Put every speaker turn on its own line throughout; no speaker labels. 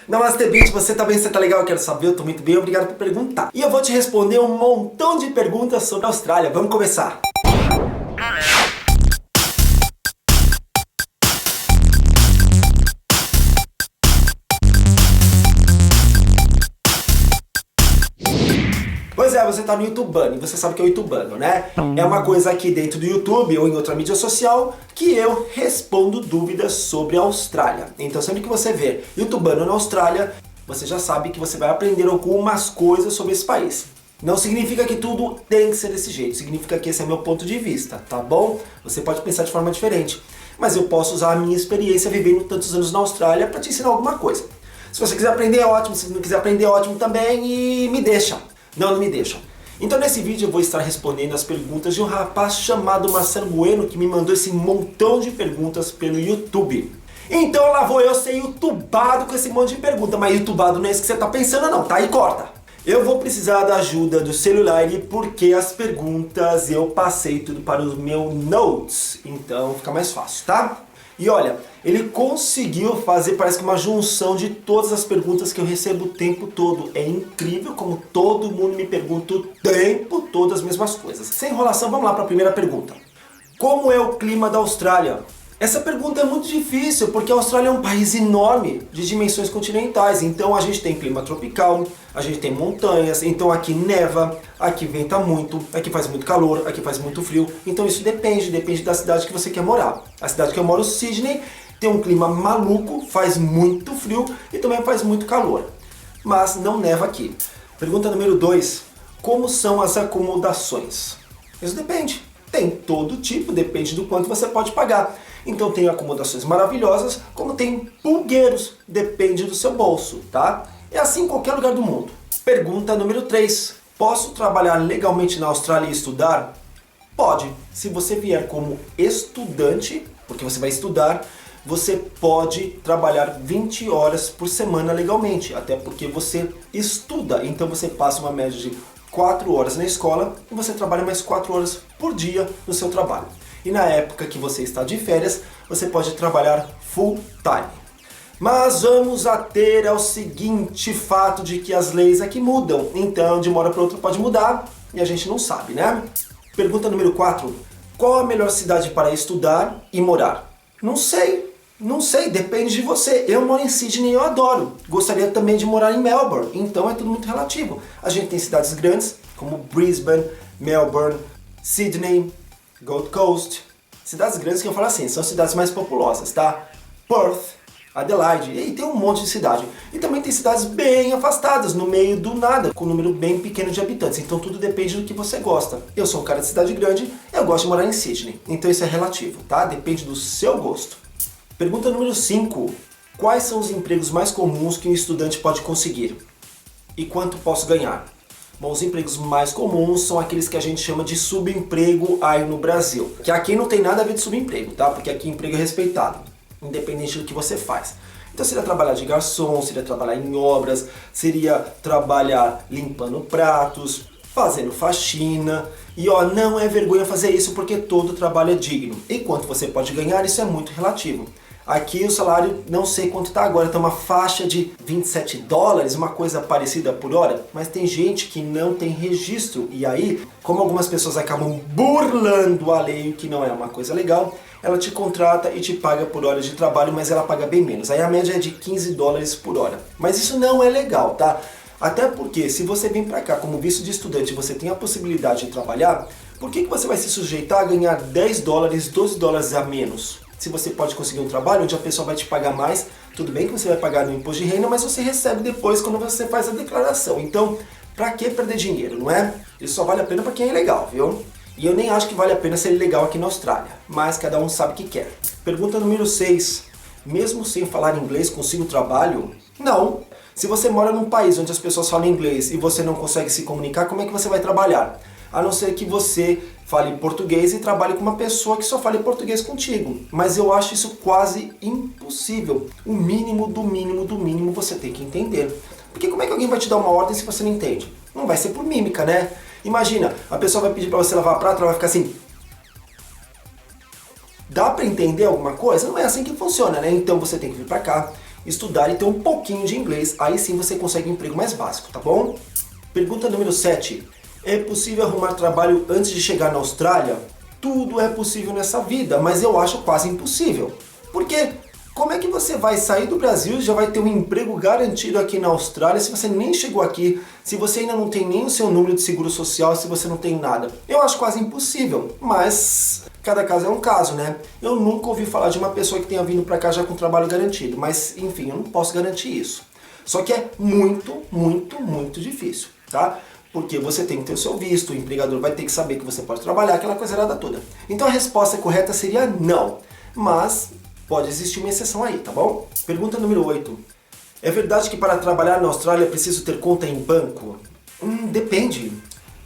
Namaste, Beach, você tá bem? Você tá legal? Eu quero saber, eu tô muito bem, obrigado por perguntar. E eu vou te responder um montão de perguntas sobre a Austrália. Vamos começar. Pois é, você tá no YouTubano e você sabe que é o YouTubano, né? É uma coisa aqui dentro do YouTube ou em outra mídia social que eu respondo dúvidas sobre a Austrália. Então sempre que você ver YouTubano na Austrália, você já sabe que você vai aprender algumas coisas sobre esse país. Não significa que tudo tem que ser desse jeito, significa que esse é meu ponto de vista, tá bom? Você pode pensar de forma diferente, mas eu posso usar a minha experiência vivendo tantos anos na Austrália para te ensinar alguma coisa. Se você quiser aprender, é ótimo, se não quiser aprender, é ótimo também e me deixa. Não me deixam. Então nesse vídeo eu vou estar respondendo as perguntas de um rapaz chamado Marcelo Bueno que me mandou esse montão de perguntas pelo YouTube. Então lá vou eu ser youtubado com esse monte de pergunta, mas youtubado não é isso que você tá pensando não, tá? Aí corta. Eu vou precisar da ajuda do celular porque as perguntas eu passei tudo para o meu Notes, então fica mais fácil, tá? E olha, ele conseguiu fazer, parece que uma junção de todas as perguntas que eu recebo o tempo todo. É incrível como todo mundo me pergunta o tempo todo as mesmas coisas. Sem enrolação, vamos lá para a primeira pergunta. Como é o clima da Austrália? Essa pergunta é muito difícil, porque a Austrália é um país enorme, de dimensões continentais. Então a gente tem clima tropical, a gente tem montanhas, então aqui neva, aqui venta muito, aqui faz muito calor, aqui faz muito frio. Então isso depende da cidade que você quer morar. A cidade que eu moro, Sydney, tem um clima maluco, faz muito frio e também faz muito calor. Mas não neva aqui. Pergunta número 2. Como são as acomodações? Isso depende. Tem todo tipo, depende do quanto você pode pagar. Então tem acomodações maravilhosas, como tem pulgueiros, depende do seu bolso, tá? É assim em qualquer lugar do mundo. Pergunta número 3. Posso trabalhar legalmente na Austrália e estudar? Pode. Se você vier como estudante, porque você vai estudar, você pode trabalhar 20 horas por semana legalmente, até porque você estuda. Então você passa uma média de 4 horas na escola e você trabalha mais 4 horas por dia no seu trabalho. E na época que você está de férias, você pode trabalhar full time. Mas vamos ater ao seguinte fato de que as leis aqui mudam. Então, de uma hora para outra pode mudar e a gente não sabe, né? Pergunta número 4. Qual a melhor cidade para estudar e morar? Não sei, depende de você. Eu moro em Sydney e eu adoro. Gostaria também de morar em Melbourne, então é tudo muito relativo. A gente tem cidades grandes, como Brisbane, Melbourne, Sydney, Gold Coast. Cidades grandes que eu falo assim, são cidades mais populosas, tá? Perth, Adelaide, e tem um monte de cidade. E também tem cidades bem afastadas, no meio do nada, com um número bem pequeno de habitantes. Então tudo depende do que você gosta. Eu sou um cara de cidade grande, eu gosto de morar em Sydney. Então isso é relativo, tá? Depende do seu gosto. Pergunta número 5. Quais são os empregos mais comuns que um estudante pode conseguir? E quanto posso ganhar? Bom, os empregos mais comuns são aqueles que a gente chama de subemprego aí no Brasil. Que aqui não tem nada a ver de subemprego, tá? Porque aqui emprego é respeitado, independente do que você faz. Então seria trabalhar de garçom, seria trabalhar em obras, seria trabalhar limpando pratos, fazendo faxina. E ó, não é vergonha fazer isso porque todo trabalho é digno. E quanto você pode ganhar, isso é muito relativo. Aqui o salário, não sei quanto está agora, está uma faixa de $27, uma coisa parecida por hora, mas tem gente que não tem registro. E aí, como algumas pessoas acabam burlando a lei, que não é uma coisa legal, ela te contrata e te paga por hora de trabalho, mas ela paga bem menos. Aí a média é de $15 por hora. Mas isso não é legal, tá? Até porque se você vem para cá como visto de estudante e você tem a possibilidade de trabalhar, por que você vai se sujeitar a ganhar $10, $12 a menos? Se você pode conseguir um trabalho onde a pessoa vai te pagar mais, tudo bem que você vai pagar no imposto de renda, mas você recebe depois quando você faz a declaração. Então, pra que perder dinheiro, não é? Isso só vale a pena pra quem é legal, viu? E eu nem acho que vale a pena ser legal aqui na Austrália, mas cada um sabe o que quer. Pergunta número 6. Mesmo sem falar inglês, consigo trabalho? Não. Se você mora num país onde as pessoas falam inglês e você não consegue se comunicar, como é que você vai trabalhar? A não ser que você fale português e trabalhe com uma pessoa que só fale português contigo. Mas eu acho isso quase impossível. O mínimo do mínimo do mínimo você tem que entender. Porque como é que alguém vai te dar uma ordem se você não entende? Não vai ser por mímica, né? Imagina, a pessoa vai pedir para você lavar prato, ela vai ficar assim... Dá para entender alguma coisa? Não é assim que funciona, né? Então você tem que vir para cá, estudar e ter um pouquinho de inglês. Aí sim você consegue um emprego mais básico, tá bom? Pergunta número 7. É possível arrumar trabalho antes de chegar na Austrália? Tudo é possível nessa vida, mas eu acho quase impossível. Por quê? Como é que você vai sair do Brasil e já vai ter um emprego garantido aqui na Austrália se você nem chegou aqui, se você ainda não tem nem o seu número de seguro social, se você não tem nada? Eu acho quase impossível, mas cada caso é um caso, né? Eu nunca ouvi falar de uma pessoa que tenha vindo pra cá já com trabalho garantido, mas enfim, eu não posso garantir isso. Só que é muito, muito, muito difícil, tá? Porque você tem que ter o seu visto, o empregador vai ter que saber que você pode trabalhar, aquela coisa errada toda. Então a resposta correta seria não, mas pode existir uma exceção aí, tá bom? Pergunta número 8. É verdade que para trabalhar na Austrália é preciso ter conta em banco? Depende,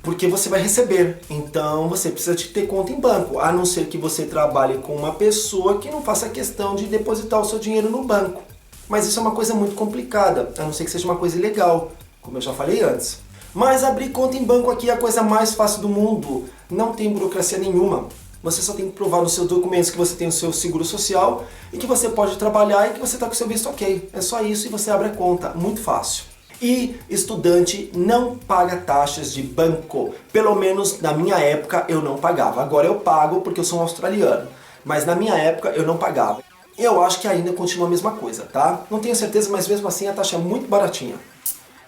porque você vai receber, então você precisa de ter conta em banco, a não ser que você trabalhe com uma pessoa que não faça questão de depositar o seu dinheiro no banco. Mas isso é uma coisa muito complicada, a não ser que seja uma coisa ilegal, como eu já falei antes. Mas abrir conta em banco aqui é a coisa mais fácil do mundo, não tem burocracia nenhuma. Você só tem que provar nos seus documentos que você tem o seu seguro social e que você pode trabalhar e que você está com o seu visto ok. É só isso e você abre a conta, muito fácil. E estudante não paga taxas de banco. Pelo menos na minha época eu não pagava. Agora eu pago porque eu sou um australiano. Mas na minha época eu não pagava. Eu acho que ainda continua a mesma coisa, tá? Não tenho certeza, mas mesmo assim a taxa é muito baratinha.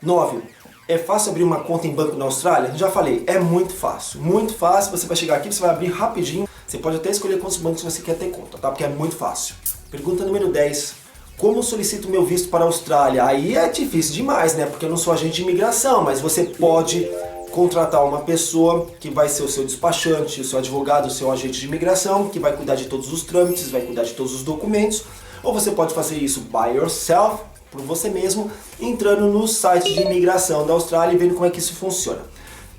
9. É fácil abrir uma conta em banco na Austrália? Já falei, é muito fácil. Muito fácil, você vai chegar aqui, você vai abrir rapidinho. Você pode até escolher quantos bancos você quer ter conta, tá? Porque é muito fácil. Pergunta número 10. Como solicito meu visto para a Austrália? Aí é difícil demais, né? Porque eu não sou agente de imigração, mas você pode contratar uma pessoa que vai ser o seu despachante, o seu advogado, o seu agente de imigração, que vai cuidar de todos os trâmites, vai cuidar de todos os documentos. Ou você pode fazer isso by yourself, por você mesmo, entrando no site de imigração da Austrália e vendo como é que isso funciona.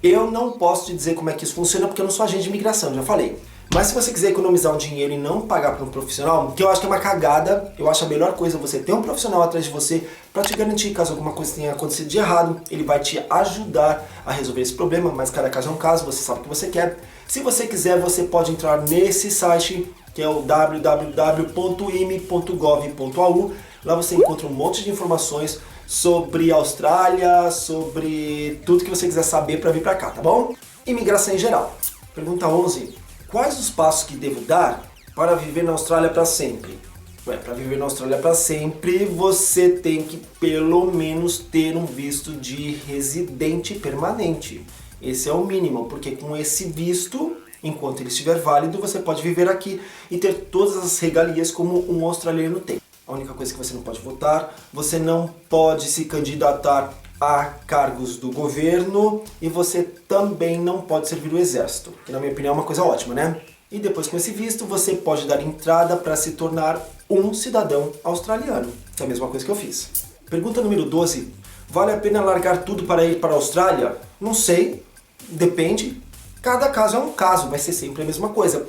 Eu não posso te dizer como é que isso funciona porque eu não sou agente de imigração, já falei. Mas se você quiser economizar um dinheiro e não pagar para um profissional, que eu acho que é uma cagada, eu acho a melhor coisa você ter um profissional atrás de você para te garantir caso alguma coisa tenha acontecido de errado, ele vai te ajudar a resolver esse problema, mas cada caso é um caso, você sabe o que você quer. Se você quiser, você pode entrar nesse site, que é o www.imi.gov.au. Lá você encontra um monte de informações sobre a Austrália, sobre tudo que você quiser saber para vir para cá, tá bom? Imigração em geral. Pergunta 11. Quais os passos que devo dar para viver na Austrália para sempre? Para viver na Austrália para sempre, você tem que pelo menos ter um visto de residente permanente. Esse é o mínimo, porque com esse visto, enquanto ele estiver válido, você pode viver aqui e ter todas as regalias como um australiano tem. A única coisa que você não pode votar, você não pode se candidatar a cargos do governo e você também não pode servir o exército, que na minha opinião é uma coisa ótima, né? E depois com esse visto você pode dar entrada para se tornar um cidadão australiano, que é a mesma coisa que eu fiz. Pergunta número 12. Vale a pena largar tudo para ir para a Austrália? Não sei, depende. Cada caso é um caso, vai ser sempre a mesma coisa.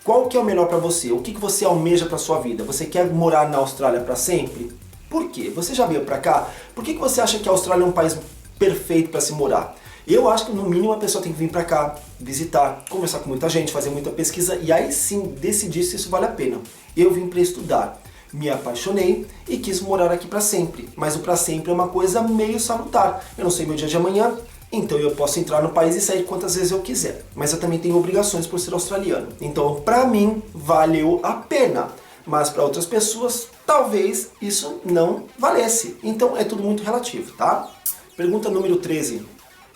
Qual que é o melhor para você? O que você almeja para sua vida? Você quer morar na Austrália para sempre? Por quê? Você já veio para cá? Por que você acha que a Austrália é um país perfeito para se morar? Eu acho que no mínimo a pessoa tem que vir para cá, visitar, conversar com muita gente, fazer muita pesquisa e aí sim decidir se isso vale a pena. Eu vim para estudar, me apaixonei e quis morar aqui para sempre. Mas o para sempre é uma coisa meio salutar. Eu não sei meu dia de amanhã, então eu posso entrar no país e sair quantas vezes eu quiser. Mas eu também tenho obrigações por ser australiano. Então para mim valeu a pena. Mas para outras pessoas, talvez isso não valesse. Então é tudo muito relativo, tá? Pergunta número 13.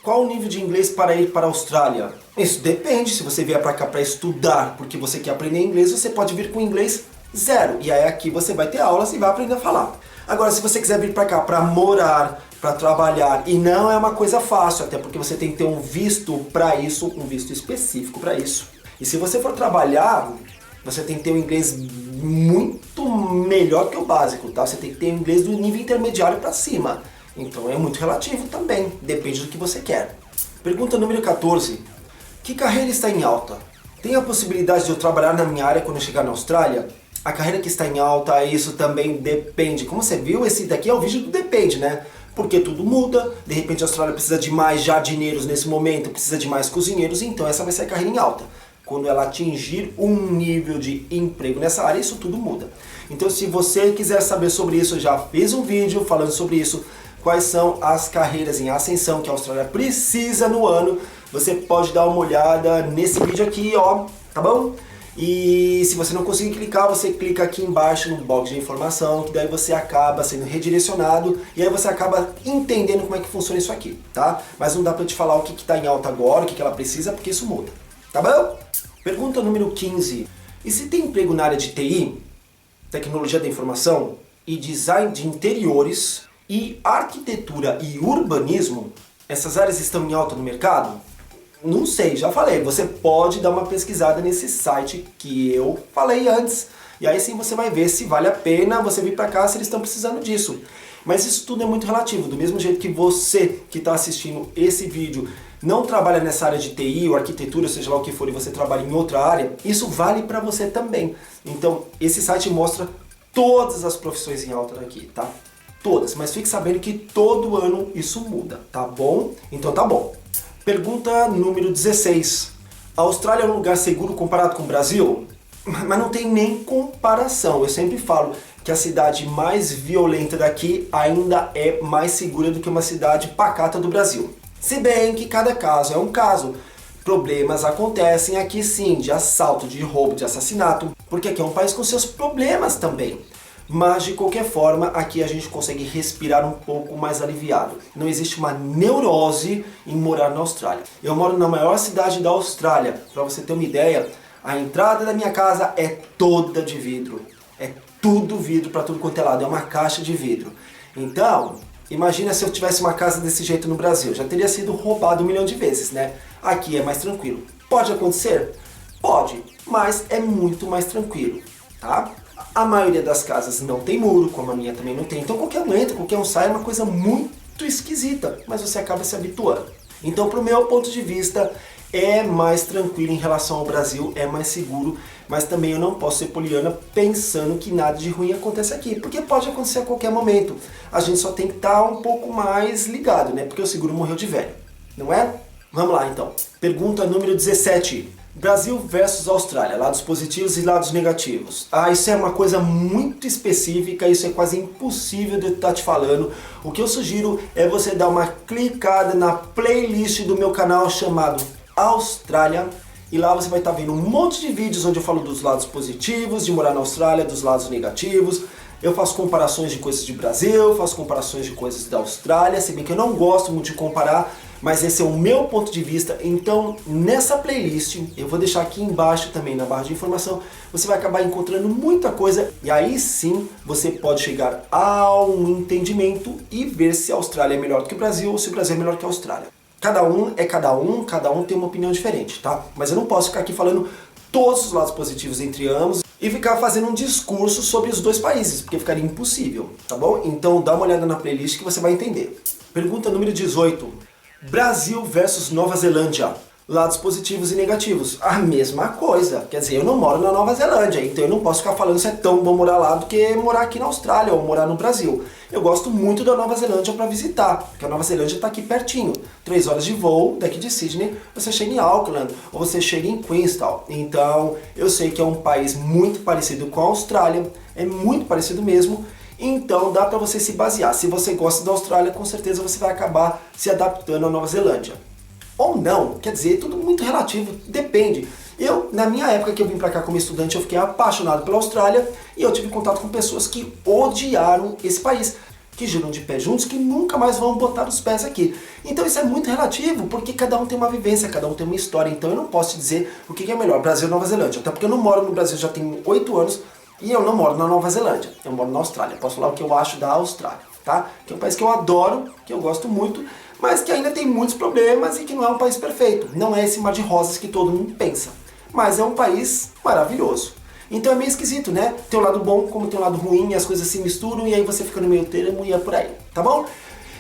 Qual o nível de inglês para ir para a Austrália? Isso depende. Se você vier para cá para estudar porque você quer aprender inglês, você pode vir com inglês 0. E aí aqui você vai ter aulas e vai aprender a falar. Agora, se você quiser vir para cá para morar, para trabalhar, e não é uma coisa fácil, até porque você tem que ter um visto para isso, um visto específico para isso. E se você for trabalhar, você tem que ter um inglês muito melhor que o básico, tá? Você tem que ter um inglês do nível intermediário para cima. Então é muito relativo também, depende do que você quer. Pergunta número 14. Que carreira está em alta? Tem a possibilidade de eu trabalhar na minha área quando eu chegar na Austrália? A carreira que está em alta, isso também depende. Como você viu, esse daqui é o vídeo do depende, né? Porque tudo muda, de repente a Austrália precisa de mais jardineiros nesse momento, precisa de mais cozinheiros, então essa vai ser a carreira em alta. Quando ela atingir um nível de emprego nessa área, isso tudo muda. Então se você quiser saber sobre isso, eu já fiz um vídeo falando sobre isso, quais são as carreiras em ascensão que a Austrália precisa no ano. Você pode dar uma olhada nesse vídeo aqui, ó, tá bom? E se você não conseguir clicar, você clica aqui embaixo no box de informação, que daí você acaba sendo redirecionado e aí você acaba entendendo como é que funciona isso aqui, tá? Mas não dá pra eu te falar o que está em alta agora, o que ela precisa, porque isso muda, tá bom? Pergunta número 15. E se tem emprego na área de TI, tecnologia da informação, e design de interiores, e arquitetura e urbanismo, essas áreas estão em alta no mercado? Não sei, já falei, você pode dar uma pesquisada nesse site que eu falei antes. E aí sim você vai ver se vale a pena você vir pra cá, se eles estão precisando disso. Mas isso tudo é muito relativo, do mesmo jeito que você que está assistindo esse vídeo não trabalha nessa área de TI ou arquitetura, seja lá o que for, e você trabalha em outra área, isso vale para você também. Então esse site mostra todas as profissões em alta daqui, tá? Todas, mas fique sabendo que todo ano isso muda, tá bom? Então tá bom. Pergunta número 16. A Austrália é um lugar seguro comparado com o Brasil? Mas não tem nem comparação. Eu sempre falo que a cidade mais violenta daqui ainda é mais segura do que uma cidade pacata do Brasil. Se bem que cada caso é um caso. Problemas acontecem aqui sim, de assalto, de roubo, de assassinato, porque aqui é um país com seus problemas também. Mas de qualquer forma, aqui a gente consegue respirar um pouco mais aliviado. Não existe uma neurose em morar na Austrália. Eu moro na maior cidade da Austrália. Para você ter uma ideia, a entrada da minha casa é toda de vidro. É tudo vidro para tudo quanto é lado, é uma caixa de vidro. Então, imagina se eu tivesse uma casa desse jeito no Brasil. Já teria sido roubado 1 milhão de vezes, né? Aqui é mais tranquilo. Pode acontecer? Pode, mas é muito mais tranquilo, tá? A maioria das casas não tem muro, como a minha também não tem. Então qualquer um entra, qualquer um sai, é uma coisa muito esquisita, mas você acaba se habituando. Então, pro meu ponto de vista, é mais tranquilo em relação ao Brasil, é mais seguro, mas também eu não posso ser poliana pensando que nada de ruim acontece aqui, porque pode acontecer a qualquer momento. A gente só tem que estar um pouco mais ligado, né? Porque o seguro morreu de velho, não é? Vamos lá então. Pergunta número 17. Brasil versus Austrália, lados positivos e lados negativos. Isso é uma coisa muito específica, isso é quase impossível de eu estar te falando. O que eu sugiro é você dar uma clicada na playlist do meu canal chamado Austrália, e lá você vai estar vendo um monte de vídeos onde eu falo dos lados positivos de morar na Austrália, dos lados negativos. Eu faço comparações de coisas de Brasil, faço comparações de coisas da Austrália, se bem que eu não gosto muito de comparar, mas esse é o meu ponto de vista. Então, nessa playlist, eu vou deixar aqui embaixo também na barra de informação, você vai acabar encontrando muita coisa, e aí sim você pode chegar a um entendimento e ver se a Austrália é melhor do que o Brasil ou se o Brasil é melhor que a Austrália. Cada um é cada um tem uma opinião diferente, tá? Mas eu não posso ficar aqui falando todos os lados positivos entre ambos e ficar fazendo um discurso sobre os dois países, porque ficaria impossível, tá bom? Então dá uma olhada na playlist que você vai entender. Pergunta número 18. Brasil versus Nova Zelândia. Lados positivos e negativos. A mesma coisa. Quer dizer, eu não moro na Nova Zelândia, então eu não posso ficar falando se é tão bom morar lá do que morar aqui na Austrália ou morar no Brasil. Eu gosto muito da Nova Zelândia para visitar, porque a Nova Zelândia está aqui pertinho. 3 horas de voo daqui de Sydney, você chega em Auckland ou você chega em Queenstown. Então, eu sei que é um país muito parecido com a Austrália, é muito parecido mesmo. Então dá para você se basear. Se você gosta da Austrália, com certeza você vai acabar se adaptando à Nova Zelândia. Ou não, quer dizer, tudo muito relativo, depende. Eu, na minha época que eu vim para cá como estudante, eu fiquei apaixonado pela Austrália e eu tive contato com pessoas que odiaram esse país, que juram de pé juntos que nunca mais vão botar os pés aqui. Então isso é muito relativo, porque cada um tem uma vivência, cada um tem uma história. Então eu não posso te dizer o que é melhor, Brasil ou Nova Zelândia. Até porque eu não moro no Brasil já tem 8 anos e eu não moro na Nova Zelândia, eu moro na Austrália. Posso falar o que eu acho da Austrália, tá? Que é um país que eu adoro, que eu gosto muito, mas que ainda tem muitos problemas e que não é um país perfeito. Não é esse mar de rosas que todo mundo pensa, mas é um país maravilhoso. Então é meio esquisito, né? Tem um lado bom como tem um lado ruim, e as coisas se misturam e aí você fica no meio termo e é por aí, tá bom?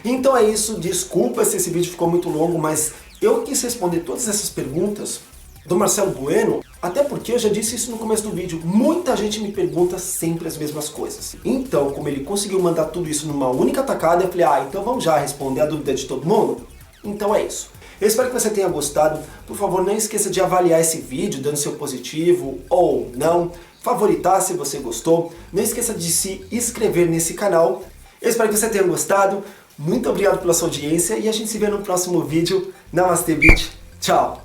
Então é isso, desculpa se esse vídeo ficou muito longo, mas eu quis responder todas essas perguntas do Marcelo Bueno, até porque eu já disse isso no começo do vídeo, muita gente me pergunta sempre as mesmas coisas. Então, como ele conseguiu mandar tudo isso numa única tacada, eu falei, então vamos já responder a dúvida de todo mundo? Então é isso. Eu espero que você tenha gostado. Por favor, não esqueça de avaliar esse vídeo, dando seu positivo ou não. favoritar se você gostou. Não esqueça de se inscrever nesse canal. Eu espero que você tenha gostado. Muito obrigado pela sua audiência e a gente se vê no próximo vídeo. Namastê, bitch. Tchau!